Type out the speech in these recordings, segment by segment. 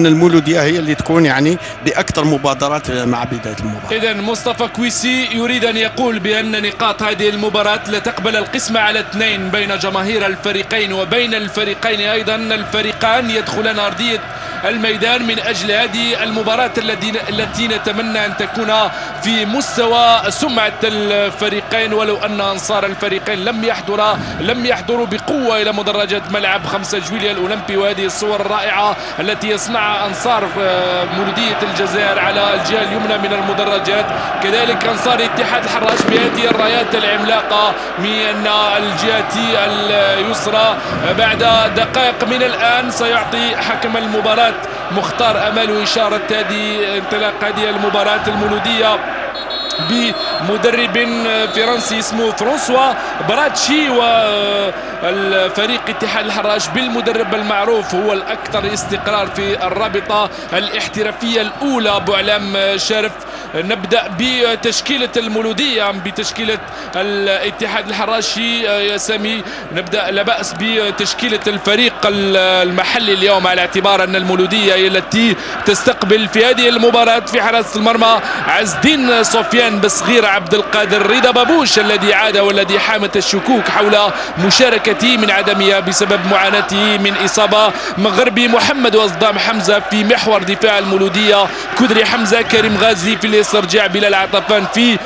المولودية هي اللي تكون يعني بأكثر مبادرات مع بداية المباراة. إذن مصطفى كويسي يريد أن يقول بأن نقاط هذه المباراة لا تقبل القسمة على اثنين بين جماهير الفريقين وبين الفريقين أيضا. الفريقان يدخلان أرضية الميدان من أجل هذه المباراة التي نتمنى أن تكون في مستوى سمعة الفريقين، ولو أن أنصار الفريقين لم يحضروا بقوة إلى مدرجات ملعب 5 جويلية الأولمبي. وهذه الصور الرائعة التي يصنعها أنصار مولودية الجزائر على الجهة اليمنى من المدرجات، كذلك أنصار اتحاد الحراش بهذه الرايات العملاقة من الجهة اليسرى. بعد دقائق من الآن سيعطي حكم المباراة مختار أمل إشارة انطلاق هذه المباراة المولودية بمدرب فرنسي اسمه فرانسوا براتشي، والفريق اتحاد الحراش بالمدرب المعروف هو الأكثر استقرار في الرابطة الاحترافية الأولى أبو علام شارف. نبدأ بتشكيلة المولودية بتشكيلة الاتحاد الحراشي يا سامي. نبدأ لا بأس بتشكيلة الفريق المحلي اليوم على اعتبار أن المولودية هي التي تستقبل في هذه المباراة. في حراسة المرمى عز الدين سفيان بصغير عبد القادر رضا بابوش الذي عاد والذي حامت الشكوك حول مشاركته من عدمها بسبب معاناته من إصابة. مغربي محمد وصدام حمزة في محور دفاع المولودية، كدري حمزة كريم غازي في الاسترجاع، بلال عطفان في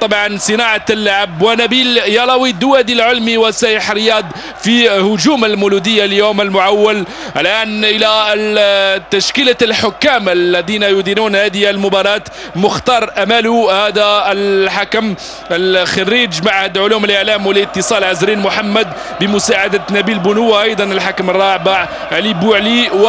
طبعا صناعة اللعب، ونبيل يلاوي الدوادي العلمي وسايح رياض في هجوم المولودية اليوم المعول. الآن إلى تشكيلة الحكام الذين يديرون هذه المباراة. مختار أمالو هذا الحكم الخريج معهد علوم الإعلام والاتصال عزرين محمد بمساعدة نبيل بنوة، أيضا الحكم الرابع علي بوعلي، و